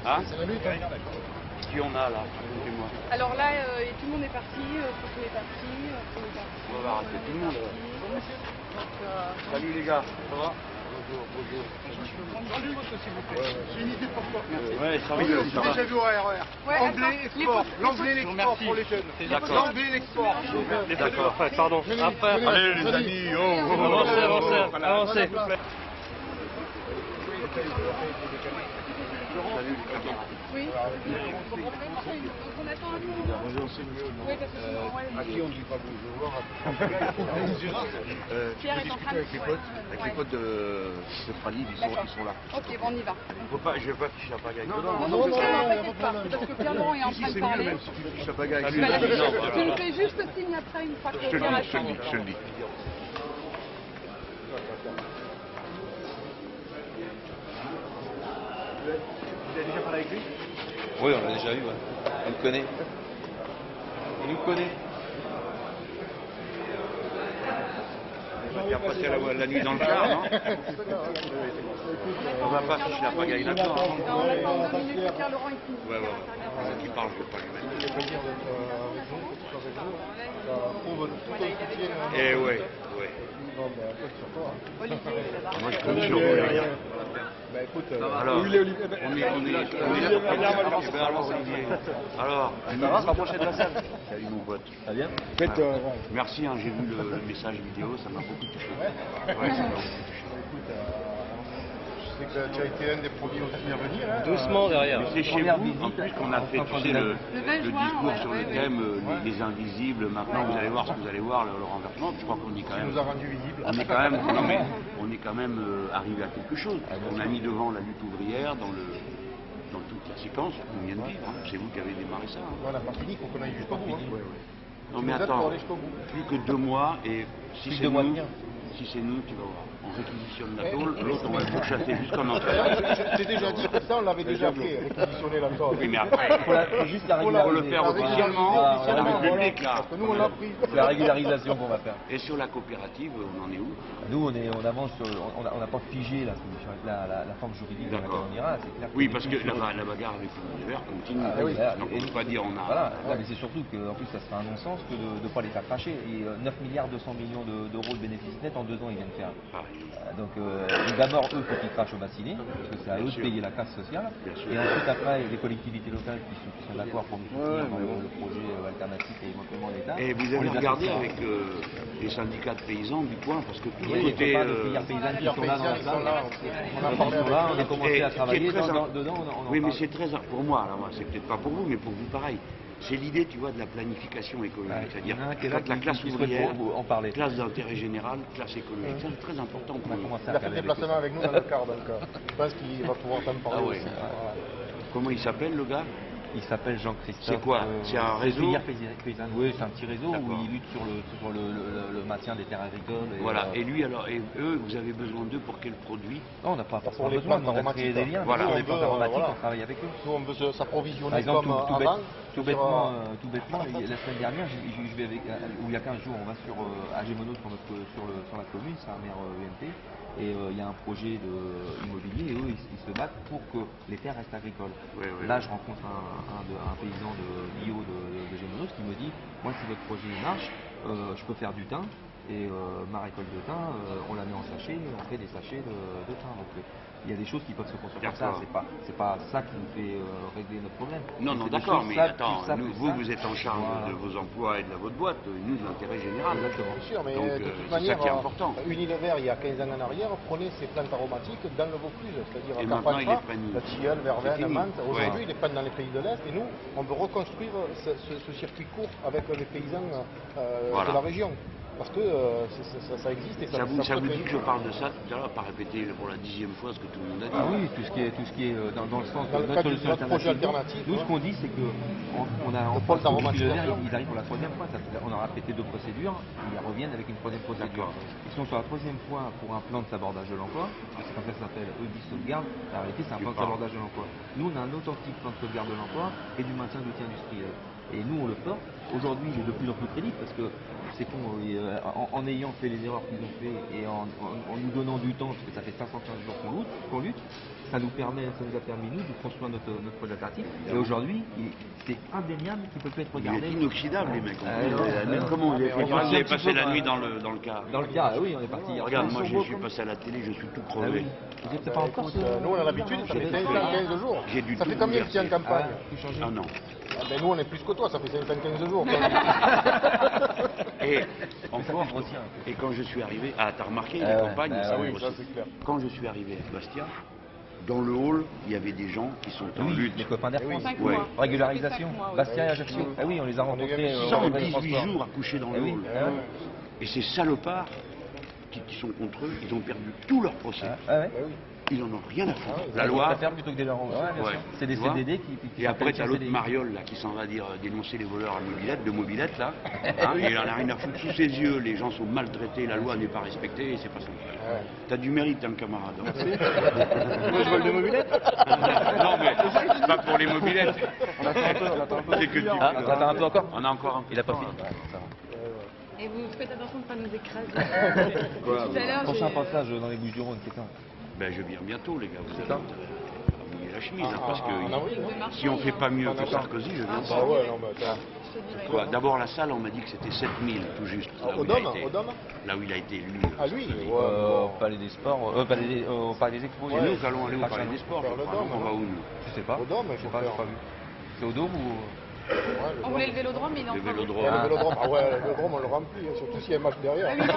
Hein? C'est la lutte. Hein. Qui on a là? Racontez-moi. Alors là, tout le monde est parti, Coco est parti, Paul est parti. On va arrêter tout le monde. Donc, Salut les gars, ça va? Bonjour, bonjour. Salut votre s'il vous plaît. J'ai une idée pour toi. Ouais, ça va, J'ai ça va. déjà vu au RER. Ouais, Anglais, attends, export. les L'anglais, l'export pour les jeunes. D'accord. L'anglais, l'export. D'accord. Pardon. Après. Allez les amis, Avancez. Salut les gars. oui. Donc on attend un peu. Bonjour, c'est mieux. Oui, parce que sinon, ouais, À qui on dit pas bonjour? Pierre est en train de... Avec les potes de Fralib, ils sont là. Ok, bon, on y va. Je vais pas afficher la pagaille. Non, t'inquiète pas, parce que Pierre Laurent est en train de parler. Même si tu affiches la pagaille. Tu vas l'afficher. Tu nous fais juste signe après une fois que Je te Pierre a le dis, fini. je te le dis. Vous avez déjà parlé avec lui? Oui, on l'a déjà eu. Ouais. Il nous connaît. Il nous connaît. Il a passé la nuit dans le car, non? On va pas afficher la pagaille là-dedans. Non, on attend 2 minutes que Pierre Laurent est fini. Ouais. Qui parle, je peux pas lui mettre. C'est plaisir d'être avec nous, que tu sois avec nous. Ça prouve tout ton soutien. Eh ouais. Bon, ben, un peu sur toi. Olivier, il est là-bas. Moi je compte sur vous les gars. Ben écoute, Alors, il est Olivier. on est là. Eh ben alors Olivier. Alors, Ça va, rapprocher de la salle. salut mon pote. Ça vient? Faites, Merci, hein, j'ai vu le message vidéo, ça m'a beaucoup touché. Ouais, ça m'a beaucoup touché. écoute, je sais que tu as été un des premiers aussi à venir. Hein, Doucement derrière. Mais c'est chez vous, en plus qu'on a fait, tu sais, le 20 juin, discours ouais, sur ouais, le ouais. thème, les invisibles. Maintenant, vous allez voir ce que vous allez voir, le renversement. Je crois qu'on est quand qui même... nous a rendu visibles. On est quand même, non, mais on est quand même arrivé à quelque chose. On a mis devant la lutte ouvrière dans toute la séquence qu'on vient de vivre. Hein. C'est vous qui avez démarré ça. Hein. On n'a pas fini, il faut qu'on aille jusqu'au bout. Hein. Non Tu mais nous aides pour attends, aller jusqu'au bout. plus que 2 mois et si Plus c'est de mois nous, de bien. si c'est nous, tu vas voir. On réquisitionne la tôle, l'autre on va le chasser jusqu'en enfer. Je t'ai déjà dit que ça, on l'avait déjà fait, réquisitionner la tôle. Oui mais après, Faut juste la faut le faire officiellement Voilà. dans le public là. Parce que nous, on l'a pris. C'est la régularisation qu'on va faire. Et sur la coopérative, on en est où? Nous, on avance sur, on n'a pas figé la solution, la forme juridique dans laquelle D'accord. on ira. C'est clair. Oui parce que la bagarre avec le vert continue. Ah, oui, voilà. Donc on ne peut pas dire on a... Voilà, non, mais c'est surtout qu'en plus ça sera un non-sens que de ne pas les faire cracher. Et 9 milliards 200 millions d'euros de bénéfices nets en 2 ans ils viennent faire. Donc d'abord eux faut qu'ils crachent au bassinet, parce que c'est à eux de payer la casse sociale. Bien sûr. Et ensuite après les collectivités locales qui sont d'accord pour nous soutenir dans le projet alternatif et éventuellement l'État. Et vous on avez les regardé associera. avec les syndicats de paysans du coin parce que tout Oui, le les côté... copains de filières paysannes qui sont là dans la Ils sont là, salle. on a parlé avec On a eux. commencé à travailler très dedans. On en oui, mais parle. c'est très... Pour moi, alors c'est peut-être pas pour vous, mais pour vous pareil. C'est l'idée, tu vois, de la planification écologique. Ouais, C'est-à-dire, il y en a un qui est là la qui classe souhaite ouvrière, en parler. classe d'intérêt général, classe économique. Ça, c'est très important On pour a nous. commencé Il à a fait faire le déplacement avec nous dans le car, donc je pense qu'il va pouvoir t'en parler Ah ouais. aussi. Voilà. Comment il s'appelle, le gars? Il s'appelle Jean-Christophe. C'est quoi? C'est un réseau? Filière paysanne. Oui, c'est un petit réseau où D'accord. il lutte sur le maintien des terres agricoles. Et, Voilà. Et lui, alors, et eux, vous avez besoin d'eux pour quel produit? non, on n'a pas forcément les besoin, plantes mais on a créé des aromatiques, liens. voilà. Pour On les plantes veut, aromatiques, voilà. on travaille avec eux. Nous, on veut Par s'approvisionner exemple, comme avant. tout bêtement, la semaine dernière, je vais avec, où il y a 15 jours, on va sur Agémono sur la commune, c'est un maire UMP, et il y a un projet immobilier, et eux, ils se battent pour que les terres restent agricoles. Ouais, ouais. Là, je rencontre un paysan de bio de Gémenos qui me dit, moi, si votre projet marche, je peux faire du thym, et ma récolte de thym, on la met en sachet, et on fait des sachets de thym. Donc, il y a des choses qui peuvent se construire comme ça. D'accord. C'est pas ça qui nous fait régler notre problème. Non, Mais non, c'est des d'accord, choses mais simples, attends, plus simples que ça. vous êtes en charge Voilà. de vos emplois et de votre boîte, nous de l'intérêt général. Exactement. Bien sûr, mais Donc, de toute c'est ça manière, qui est important. Unilever, il y a 15 ans en arrière, prenait ces plantes aromatiques dans le Vaucluse, c'est-à-dire Et à maintenant, ils les Carpentras, prennent où? la tilleul, C'est verveine, fini. menthe. Aujourd'hui, Ouais. ils les prennent dans les pays de l'Est et nous, on veut reconstruire ce circuit court avec les paysans Voilà. de la région. Parce que ça existe et Ça vous peut dit être- que je parle de ça tout à l'heure, pas répéter pour la 10e fois ce que tout le monde a dit. Ah oui, tout ce qui est dans le sens Dans de le notre cadre de solution notre projet alternative. alternatif, Nous, ce ouais. qu'on dit, c'est que on a Le pôle d'aromatisation. ils arrivent pour la 3e fois. On aura répété 2 procédures, ils reviennent avec une 3e procédure. D'accord. Ils sont sur la 3e fois pour un plan de sabordage de l'emploi. C'est comme ça que ça s'appelle EBI sauvegarde. La réalité, c'est un Tu plan de parles. sabordage de l'emploi. Nous, on a un authentique plan de sauvegarde de l'emploi et du maintien d'outils industriels. Et nous, on le porte. Aujourd'hui, il est de plus en plus crédible parce que c'est con, en ayant fait les erreurs qu'ils ont fait et en nous donnant du temps, parce que ça fait 515 jours qu'on lutte, ça nous a permis, nous, de construire notre projet alternatif. Et aujourd'hui, c'est indéniable qu'il ne peut plus être Il regardé. est inoxydable, les mecs. non. Comment vous On avez passé la nuit dans le car? Dans le cas, oui, on est parti hier. Regarde, moi je suis passé à la télé, je suis tout Ah crevé. oui. Vous n'êtes pas encore Écoute, nous on a l'habitude, ça fait 515 jours. J'ai du Ça fait tout combien que tu es en bouleversé. campagne? Ah non. Ah ben, nous on est plus que toi, ça fait 515 jours. Et encore, et quand je suis arrivé, t'as remarqué les ouais, campagnes, bah ça oui, aussi. ça, c'est clair. Quand je suis arrivé à Bastia, dans le hall, il y avait des gens qui sont en Oui, lutte. les copains d'Air Oui. France. 5 Ouais. mois. Régularisation, Ça fait 5 mois, oui. Bastien et Ajaccio. Ah oui, on les a On est rencontrés venus au 118 transport. jours à coucher dans Ah le oui. hall. Ah ouais. Et ces salopards qui sont contre eux, ils ont perdu tous leurs procès. Ah ouais. Ben oui. Ils en ont rien à foutre. Ah ouais, La Ils loi. préfèrent plutôt que des gens. Ouais, bien Ouais. sûr. C'est des Tu vois. CDD qui Et après, t'as l'autre CDD. Mariole là, qui s'en va dire dénoncer les voleurs de mobilette là. Hein, il en a rien à foutre sous ses yeux. Les gens sont maltraités, la loi n'est pas respectée, et c'est pas son frère. Ah ouais. T'as du mérite, un camarade. Moi je vole des mobilettes. Non, mais c'est pas pour les mobilettes. On attend un peu, on attend un peu. C'est que tu. Ah, on attend un peu encore. On a encore un peu. Il a pas de temps, fini. là. Et vous faites attention de ne pas nous écraser. Quoi, Tout à l'heure, Prochain j'ai... passage dans les Bouches-du-Rhône, c'est quand? Ben, je viens bientôt, les gars. Vous avez ça. intérêt à mouiller la chemise, hein, parce En que avril, non? si on fait pas mieux que Sarkozy, je viens Ah pas. ouais, non mais attends. Je te dirai. Quoi, d'abord, la salle, on m'a dit que c'était 7000, tout juste. Là où Au il a Dôme, été- au Dôme. Là où il a été élu. Ah lui, Sarkozy. ouais, bon. Au Palais des Sports, au Palais des Expos. C'est nous qui allons aller au Palais des Sports. Faire je le crois. Dôme, On va non où, nous? Je sais pas. Au Dôme, il Je sais faut pas, j'ai faire. pas vu. C'est au Dôme ou? Ouais, le On Dôme. voulait le vélodrome, mais il est en Le train de... vélodrome. Ouais, le vélodrome, ah ouais, le vélodrome on le remplit, hein, surtout s'il y a un match derrière. Ah oui, non.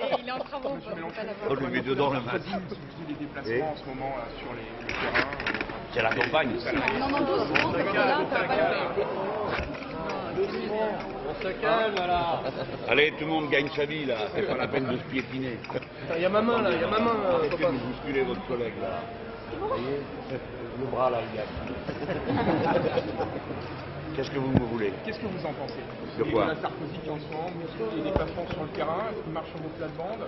Et il est en travaux, quoi, c'est pas la Oh, je le mets dedans, le match. Si vous faisiez des déplacements en ce moment sur le terrain, C'est la campagne. ça. Non, non, doucement, parce que là, ça va pas le On se calme là. Allez, tout le monde gagne sa vie, là. C'est pas la peine de se piétiner. Il y a ma main là, il y a ma main. Arrêtez de bousculer votre collègue, là. Vous voyez, le bras là, il y a. Qu'est-ce que vous me voulez? qu'est-ce que vous en pensez? De quoi? La Sarkozy qui en ce moment, il est déplacements sur le terrain, est-ce qu'il marche sur vos plates-bandes?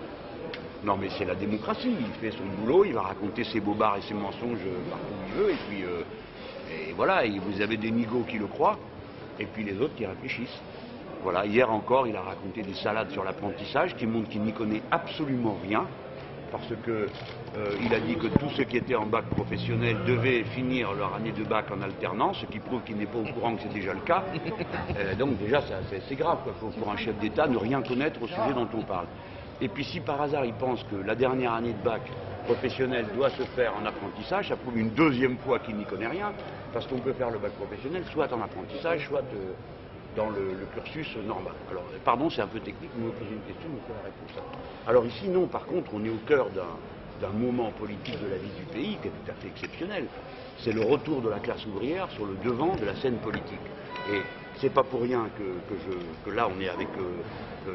Non, mais c'est la démocratie. Il fait son boulot, il va raconter ses bobards et ses mensonges partout où il veut, et puis et voilà, et vous avez des nigauds qui le croient, et puis les autres qui réfléchissent. Voilà, hier encore, il a raconté des salades sur l'apprentissage qui montrent qu'il n'y connaît absolument rien, parce que il a dit que tous ceux qui étaient en bac professionnel devaient finir leur année de bac en alternance, ce qui prouve qu'il n'est pas au courant que c'est déjà le cas. Donc déjà, c'est grave, quoi. Faut, pour un chef d'État, ne rien connaître au sujet dont on parle. Et puis si par hasard il pense que la dernière année de bac professionnel doit se faire en apprentissage, ça prouve une deuxième fois qu'il n'y connaît rien, parce qu'on peut faire le bac professionnel soit en apprentissage, soit dans le cursus normal. Alors, pardon, c'est un peu technique, vous me posez une question, il faut la réponse. Alors ici, non, par contre, on est au cœur d'un moment politique de la vie du pays qui est tout à fait exceptionnel. C'est le retour de la classe ouvrière sur le devant de la scène politique. Et c'est pas pour rien que là on est avec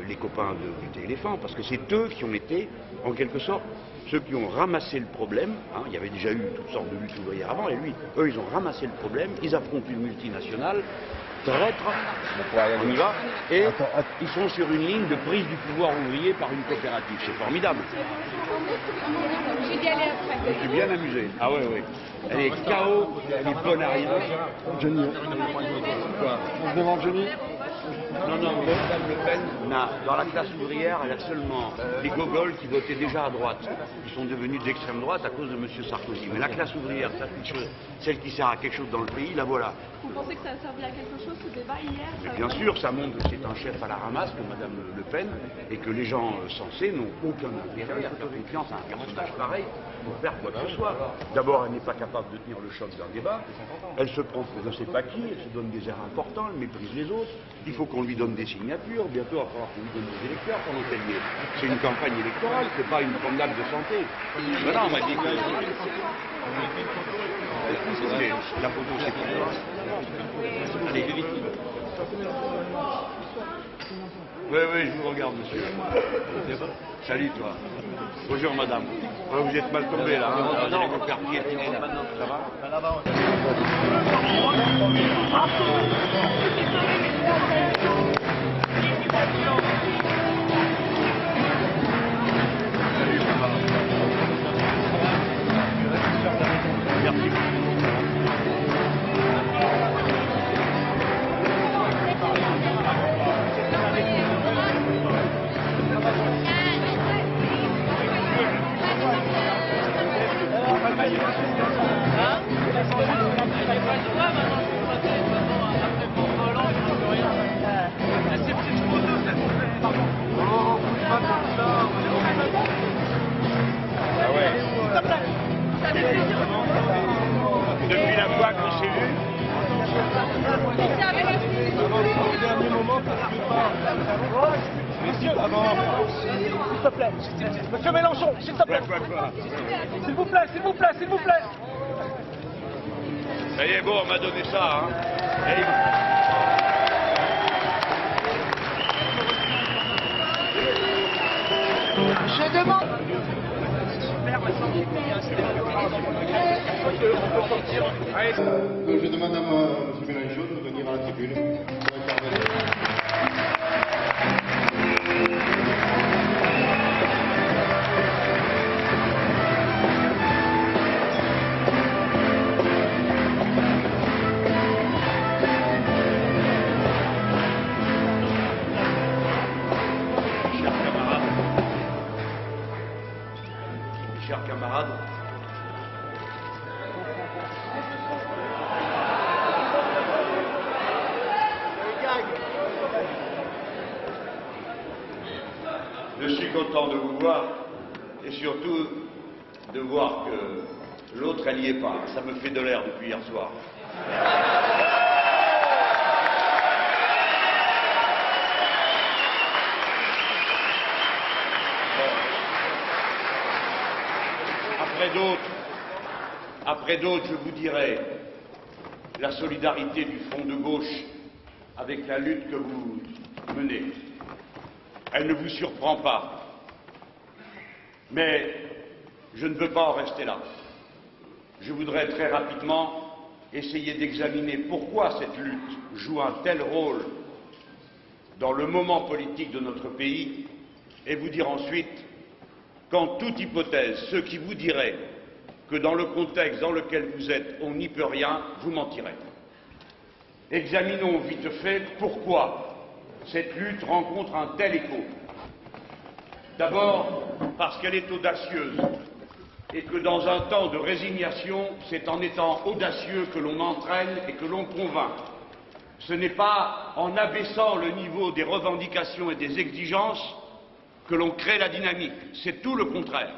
les copains de Buter Éléphant, parce que c'est eux qui ont été, en quelque sorte, ceux qui ont ramassé le problème. Hein, il y avait déjà eu toutes sortes de luttes ouvrières avant, et lui, eux, ils ont ramassé le problème, ils affrontent une multinationale, traître, on y va, et ils sont sur une ligne de prise du pouvoir ouvrier par une coopérative. C'est formidable. J'ai dit aller après. Je me suis bien amusé. Ah ouais, ouais. Elle est KO, elle est bonne à rien. Johnny. Quoi? On se demande Johnny. Non, non, Madame Le Pen, dans la classe ouvrière, elle a seulement des gogoles qui votaient déjà à droite, qui sont devenus d'extrême droite à cause de M. Sarkozy. Mais la classe ouvrière, celle qui sert à quelque chose dans le pays, la voilà. Vous pensez que ça a servi à quelque chose, ce débat hier? Mais bien sûr, ça montre que c'est un chef à la ramasse, que Mme Le Pen, et que les gens sensés n'ont aucun intérêt à faire confiance à un personnage pareil pour faire quoi que ce soit. D'abord, elle n'est pas capable de tenir le choc d'un débat. Elle se prend pour je ne sais pas qui, elle se donne des airs importants, elle méprise les autres. Il faut qu'on lui donne des signatures. Bientôt, il va falloir qu'on lui donne des électeurs pendant qu'elle y est. C'est une campagne électorale, c'est pas une promenade de santé. Voilà, on m'a dit que... La photo, c'est pour toi. Allez, oui, oui, je vous regarde, monsieur. Salut, toi. Bonjour, madame. Ouais, vous êtes mal tombé, là. Hein. Vous allez vous faire piétiner. Ça va? Merci. Depuis la fois qu'on s'est vu. Au dernier moment, parce que pas. Messieurs, avant. S'il te plaît. Monsieur Mélenchon, s'il te plaît. Quoi. S'il vous plaît, s'il vous plaît, s'il vous plaît. Ça y est, bon, on m'a donné ça, hein. Et Je demande. Je demande à M. Mélenchon de venir à la tribune pour intervenir. chers camarades, je suis content de vous voir et surtout de voir que l'autre elle n'y est pas. Ça me fait de l'air depuis hier soir. Après d'autres, je vous dirai la solidarité du front de gauche avec la lutte que vous menez. Elle ne vous surprend pas. Mais je ne veux pas en rester là. Je voudrais très rapidement essayer d'examiner pourquoi cette lutte joue un tel rôle dans le moment politique de notre pays et vous dire ensuite qu'en toute hypothèse, ceux qui vous diraient que dans le contexte dans lequel vous êtes, on n'y peut rien, vous mentirez. Examinons vite fait pourquoi cette lutte rencontre un tel écho. D'abord, parce qu'elle est audacieuse et que dans un temps de résignation, c'est en étant audacieux que l'on entraîne et que l'on convainc. Ce n'est pas en abaissant le niveau des revendications et des exigences que l'on crée la dynamique, c'est tout le contraire.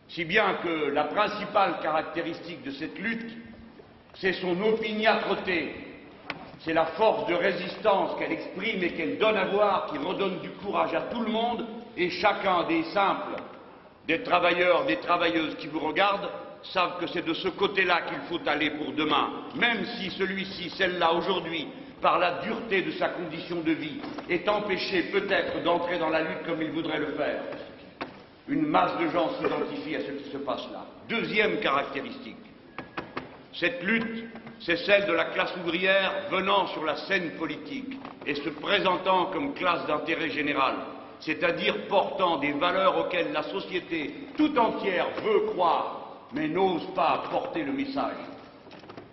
Si bien que la principale caractéristique de cette lutte, c'est son opiniâtreté, c'est la force de résistance qu'elle exprime et qu'elle donne à voir, qui redonne du courage à tout le monde, et chacun des simples, des travailleurs, des travailleuses qui vous regardent, savent que c'est de ce côté-là qu'il faut aller pour demain, même si celui-ci, celle-là, aujourd'hui, par la dureté de sa condition de vie, est empêché peut-être d'entrer dans la lutte comme il voudrait le faire. Une masse de gens s'identifie à ce qui se passe là. Deuxième caractéristique, cette lutte, c'est celle de la classe ouvrière venant sur la scène politique et se présentant comme classe d'intérêt général, c'est-à-dire portant des valeurs auxquelles la société tout entière veut croire, mais n'ose pas porter le message.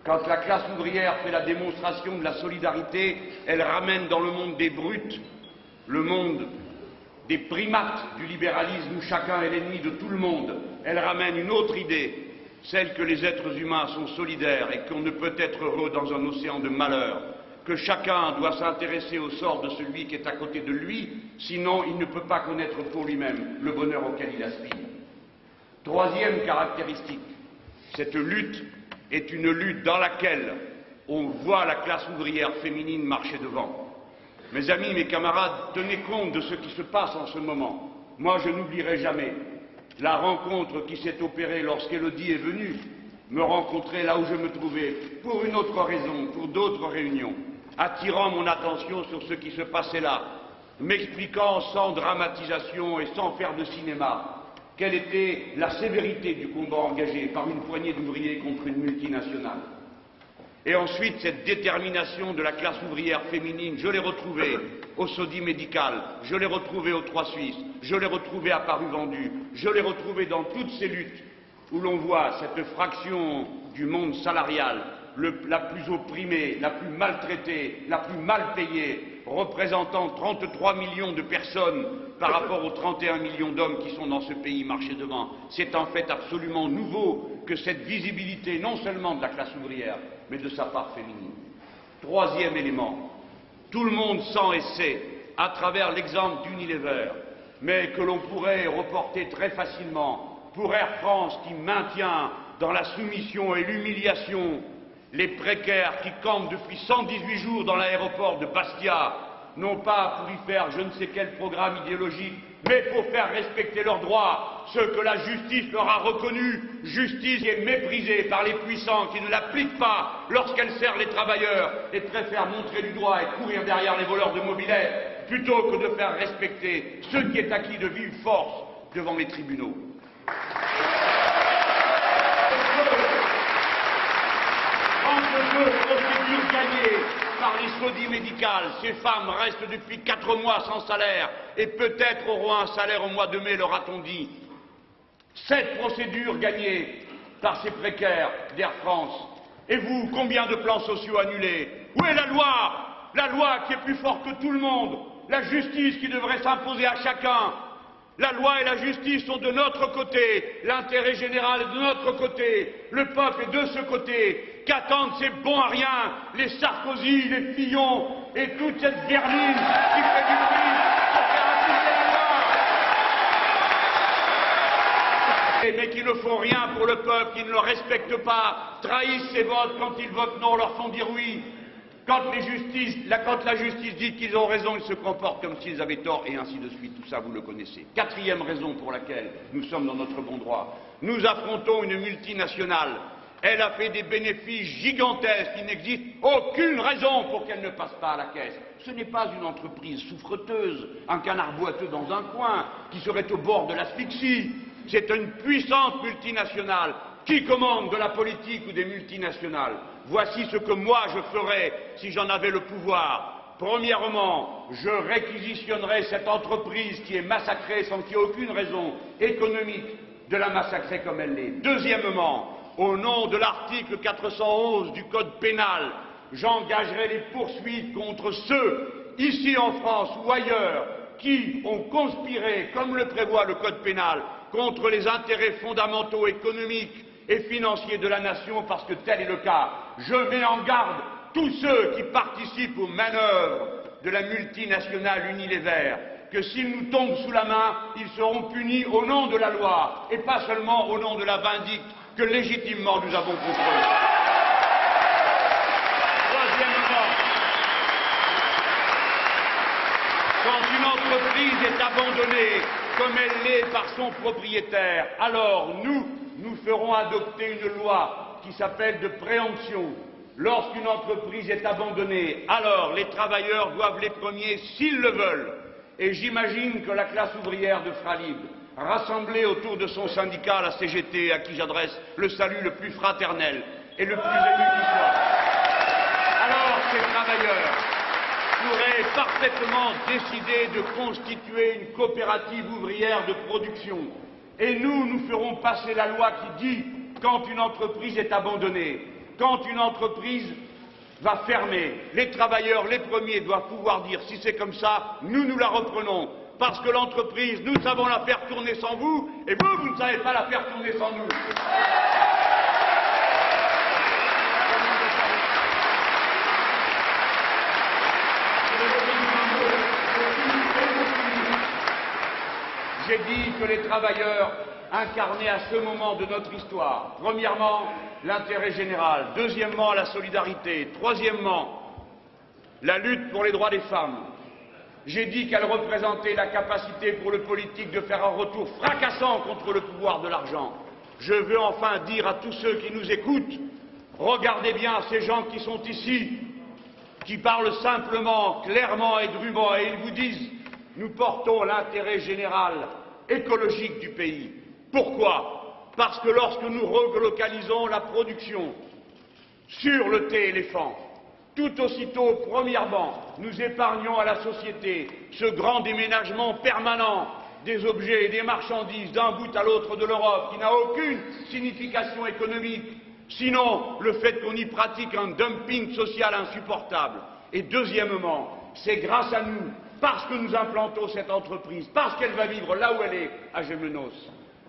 Quand la classe ouvrière fait la démonstration de la solidarité, elle ramène dans le monde des brutes, le monde des primates du libéralisme où chacun est l'ennemi de tout le monde. Elle ramène une autre idée, celle que les êtres humains sont solidaires et qu'on ne peut être heureux dans un océan de malheur, que chacun doit s'intéresser au sort de celui qui est à côté de lui, sinon il ne peut pas connaître pour lui-même le bonheur auquel il aspire. Troisième caractéristique, cette lutte est une lutte dans laquelle on voit la classe ouvrière féminine marcher devant. Mes amis, mes camarades, tenez compte de ce qui se passe en ce moment. Moi, je n'oublierai jamais la rencontre qui s'est opérée lorsqu'Élodie est venue me rencontrer là où je me trouvais, pour une autre raison, pour d'autres réunions, attirant mon attention sur ce qui se passait là, m'expliquant sans dramatisation et sans faire de cinéma quelle était la sévérité du combat engagé par une poignée d'ouvriers contre une multinationale. Et ensuite, cette détermination de la classe ouvrière féminine, je l'ai retrouvée au Sodi Médical, je l'ai retrouvée aux Trois Suisses, je l'ai retrouvée à Paru Vendu, je l'ai retrouvée dans toutes ces luttes où l'on voit cette fraction du monde salarial, la plus opprimée, la plus maltraitée, la plus mal payée, représentant 33 millions de personnes par rapport aux 31 millions d'hommes qui sont dans ce pays marcher devant. C'est un fait absolument nouveau que cette visibilité, non seulement de la classe ouvrière, mais de sa part féminine. Troisième élément, tout le monde sent et sait, à travers l'exemple d'Unilever, mais que l'on pourrait reporter très facilement pour Air France qui maintient dans la soumission et l'humiliation. Les précaires qui campent depuis 118 jours dans l'aéroport de Bastia, non pas pour y faire je ne sais quel programme idéologique, mais pour faire respecter leurs droits, ce que la justice leur a reconnu, justice qui est méprisée par les puissants qui ne l'appliquent pas lorsqu'elle sert les travailleurs et préfèrent montrer du doigt et courir derrière les voleurs de mobylettes, plutôt que de faire respecter ce qui est acquis de vive force devant les tribunaux. Procédure gagnée par les sodis médicales, ces femmes restent depuis 4 mois sans salaire et peut-être auront un salaire au mois de mai, leur a-t-on dit. 7 procédures gagnées par ces précaires d'Air France. Et vous, combien de plans sociaux annulés? Où est la loi? La loi qui est plus forte que tout le monde, la justice qui devrait s'imposer à chacun. La loi et la justice sont de notre côté, l'intérêt général est de notre côté, le peuple est de ce côté. Qu'attendent ces bons à rien, les Sarkozy, les Fillon et toute cette berline qui fait du bruit pour faire appliquer la loi? Mais qui ne font rien pour le peuple, qui ne le respectent pas, trahissent ses votes, quand ils votent non, leur font dire oui. Quand la justice dit qu'ils ont raison, ils se comportent comme s'ils avaient tort, et ainsi de suite. Tout ça, vous le connaissez. 4e raison pour laquelle nous sommes dans notre bon droit. Nous affrontons une multinationale. Elle a fait des bénéfices gigantesques. Il n'existe aucune raison pour qu'elle ne passe pas à la caisse. Ce n'est pas une entreprise souffreteuse, un canard boiteux dans un coin, qui serait au bord de l'asphyxie. C'est une puissante multinationale. Qui commande de la politique ou des multinationales? Voici ce que moi je ferais si j'en avais le pouvoir. Premièrement, je réquisitionnerais cette entreprise qui est massacrée sans qu'il y ait aucune raison économique de la massacrer comme elle l'est. Deuxièmement, au nom de l'article 411 du Code pénal, j'engagerai les poursuites contre ceux, ici en France ou ailleurs, qui ont conspiré, comme le prévoit le Code pénal, contre les intérêts fondamentaux économiques et financiers de la nation, parce que tel est le cas. Je mets en garde tous ceux qui participent aux manœuvres de la multinationale Unilever, que s'ils nous tombent sous la main, ils seront punis au nom de la loi, et pas seulement au nom de la vindicte que légitimement nous avons contre eux. Troisièmement, quand une entreprise est abandonnée, comme elle l'est par son propriétaire, alors nous ferons adopter une loi qui s'appelle de préemption. Lorsqu'une entreprise est abandonnée, alors les travailleurs doivent les premiers s'ils le veulent. Et j'imagine que la classe ouvrière de Fralib, rassemblée autour de son syndicat, la CGT, à qui j'adresse le salut le plus fraternel et le plus ému qui soit, alors ces travailleurs pourraient parfaitement décider de constituer une coopérative ouvrière de production. Et nous ferons passer la loi qui dit, quand une entreprise est abandonnée, quand une entreprise va fermer, les travailleurs, les premiers, doivent pouvoir dire, si c'est comme ça, nous la reprenons. Parce que l'entreprise, nous savons la faire tourner sans vous, et vous ne savez pas la faire tourner sans nous. J'ai dit que les travailleurs incarnaient à ce moment de notre histoire, premièrement, l'intérêt général, deuxièmement, la solidarité, troisièmement, la lutte pour les droits des femmes. J'ai dit qu'elle représentait la capacité pour le politique de faire un retour fracassant contre le pouvoir de l'argent. Je veux enfin dire à tous ceux qui nous écoutent, regardez bien ces gens qui sont ici, qui parlent simplement, clairement et drûment, et ils vous disent « Nous portons l'intérêt général écologique du pays ». Pourquoi? Parce que lorsque nous relocalisons la production sur le thé éléphant, tout aussitôt, premièrement, nous épargnons à la société ce grand déménagement permanent des objets et des marchandises d'un bout à l'autre de l'Europe qui n'a aucune signification économique, sinon le fait qu'on y pratique un dumping social insupportable. Et deuxièmement, c'est grâce à nous, parce que nous implantons cette entreprise, parce qu'elle va vivre là où elle est, à Gémenos,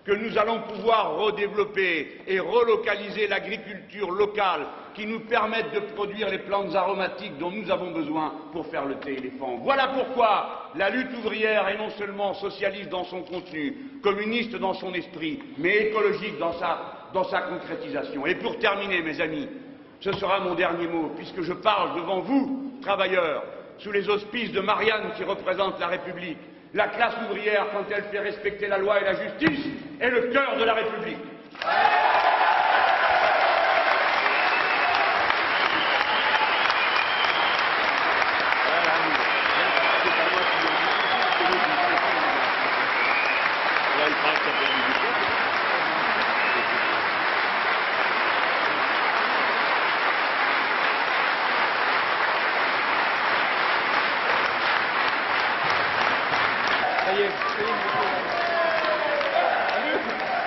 que nous allons pouvoir redévelopper et relocaliser l'agriculture locale qui nous permette de produire les plantes aromatiques dont nous avons besoin pour faire le thé éléphant. Voilà pourquoi la lutte ouvrière est non seulement socialiste dans son contenu, communiste dans son esprit, mais écologique dans sa dans sa concrétisation. Et pour terminer, mes amis, ce sera mon dernier mot, puisque je parle devant vous, travailleurs, sous les auspices de Marianne qui représente la République. La classe ouvrière, quand elle fait respecter la loi et la justice, est le cœur de la République.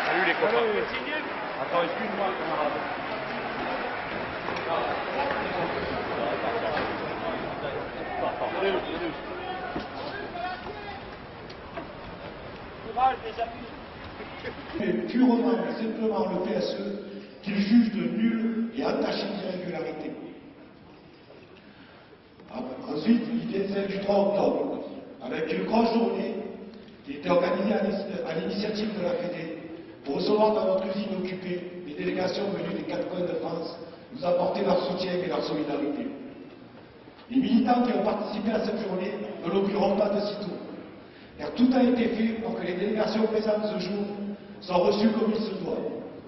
Salut les copains. Attends, excuse-moi, camarade. Mais purement et simplement le PSE qu'il juge de nul et entaché d'irrégularité. Ensuite, il y a celle du 3 octobre, avec une grande journée qui était organisée à l'initiative de la Fédé pour recevoir dans notre usine occupée les délégations venues des 4 coins de France nous apporter leur soutien et leur solidarité. Les militants qui ont participé à cette journée ne l'oublieront pas de sitôt, car tout a été fait pour que les délégations présentes ce jour soient reçues comme il se doit,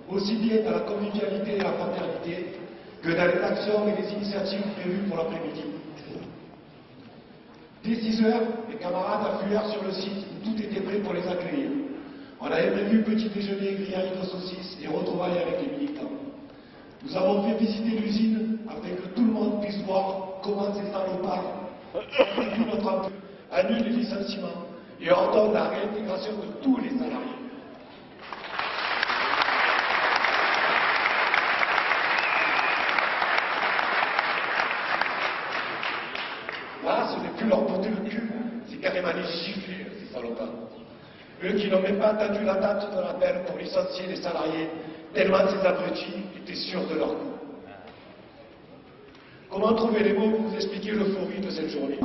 aussi bien dans la convivialité et la fraternité que dans les actions et les initiatives prévues pour l'après-midi. Dès 6 heures, les camarades affluèrent sur le site où tout était prêt pour les accueillir. On avait prévu petit déjeuner, grillage de saucisses et retrouvailles avec les militants. Nous avons fait visiter l'usine afin que tout le monde puisse voir comment ces salopards contribuent notre emploi, annulent les licenciements et ordonnent la réintégration de tous les salariés. Là, ce n'est plus leur porter le cul, c'est carrément les gifler, ces salopards. Eux qui n'ont même pas attendu la date de l'appel pour licencier les salariés, tellement ces abrutis étaient sûrs de leur coup. Comment trouver les mots pour vous expliquer l'euphorie de cette journée?